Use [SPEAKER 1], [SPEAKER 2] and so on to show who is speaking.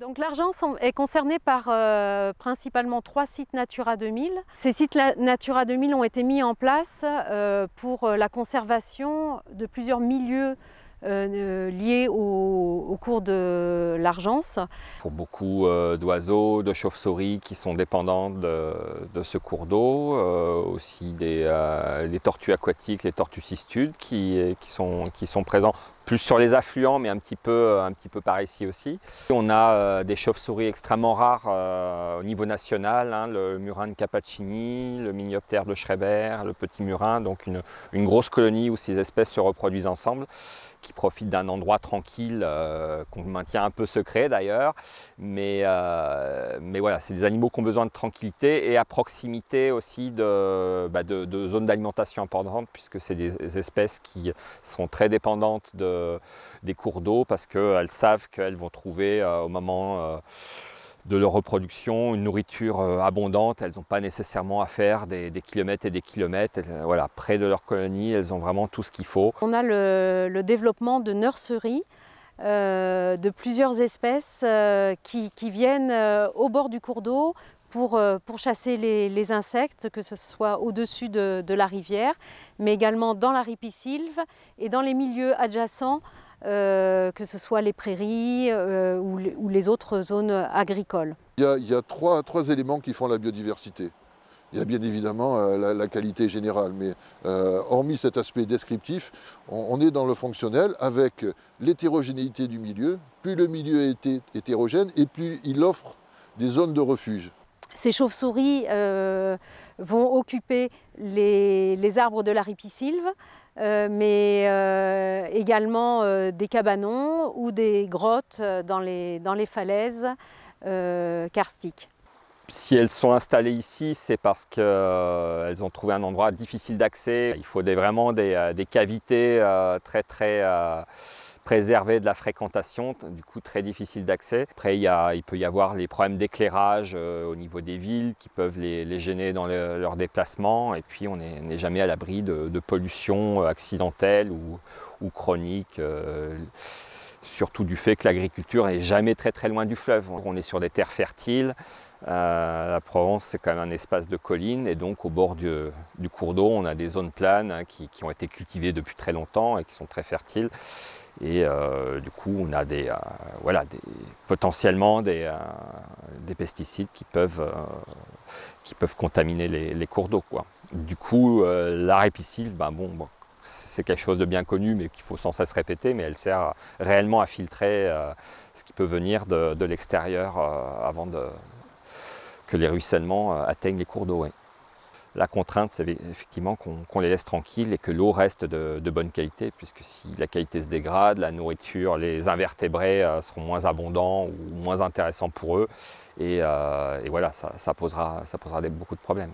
[SPEAKER 1] Donc l'Argence est concernée par principalement 3 sites Natura 2000. Ces sites Natura 2000 ont été mis en place pour la conservation de plusieurs milieux liés au cours de l'Argence.
[SPEAKER 2] Pour beaucoup d'oiseaux, de chauves-souris qui sont dépendants de ce cours d'eau, aussi des tortues aquatiques, les tortues cistudes qui sont présents plus sur les affluents, mais un petit peu par ici aussi. On a des chauves-souris extrêmement rares au niveau national, hein, le murin de Capaccini, le minioptère de Schreiber, le petit murin, donc une grosse colonie où ces espèces se reproduisent ensemble, qui profitent d'un endroit tranquille qu'on maintient un peu secret d'ailleurs, mais voilà, c'est des animaux qui ont besoin de tranquillité et à proximité aussi de zones d'alimentation importantes, puisque c'est des espèces qui sont très dépendantes des cours d'eau parce qu'elles savent qu'elles vont trouver au moment de leur reproduction une nourriture abondante. Elles n'ont pas nécessairement à faire des kilomètres et des kilomètres. Voilà, près de leur colonie, elles ont vraiment tout ce qu'il faut.
[SPEAKER 1] On a le développement de nurseries de plusieurs espèces qui viennent au bord du cours d'eau pour chasser les insectes, que ce soit au-dessus de la rivière, mais également dans la ripisylve et dans les milieux adjacents, que ce soit les prairies ou les autres zones agricoles.
[SPEAKER 3] Il y a trois éléments qui font la biodiversité. Il y a bien évidemment la qualité générale, mais hormis cet aspect descriptif, on est dans le fonctionnel avec l'hétérogénéité du milieu. Plus le milieu est hétérogène et plus il offre des zones de refuge.
[SPEAKER 1] Ces chauves-souris vont occuper les arbres de la ripisylve, mais également des cabanons ou des grottes dans les falaises karstiques.
[SPEAKER 2] Si elles sont installées ici, c'est parce qu'elles ont trouvé un endroit difficile d'accès. Il faut vraiment des cavités très préservées de la fréquentation, du coup très difficile d'accès. Après, il peut y avoir les problèmes d'éclairage au niveau des villes qui peuvent les gêner dans leur déplacement. Et puis on n'est jamais à l'abri de pollution accidentelle ou chronique. Surtout du fait que l'agriculture n'est jamais très loin du fleuve. On est sur des terres fertiles. La Provence, c'est quand même un espace de collines et donc au bord du cours d'eau, on a des zones planes hein, qui ont été cultivées depuis très longtemps et qui sont très fertiles. Et du coup, on a potentiellement des pesticides qui peuvent contaminer les cours d'eau. Du coup, la ripisylve, c'est quelque chose de bien connu, mais qu'il faut sans cesse répéter, mais elle sert réellement à filtrer ce qui peut venir de l'extérieur avant que les ruissellements atteignent les cours d'eau. Ouais. La contrainte, c'est effectivement qu'on les laisse tranquilles et que l'eau reste de bonne qualité, puisque si la qualité se dégrade, la nourriture, les invertébrés seront moins abondants ou moins intéressants pour eux, et voilà, ça posera beaucoup de problèmes.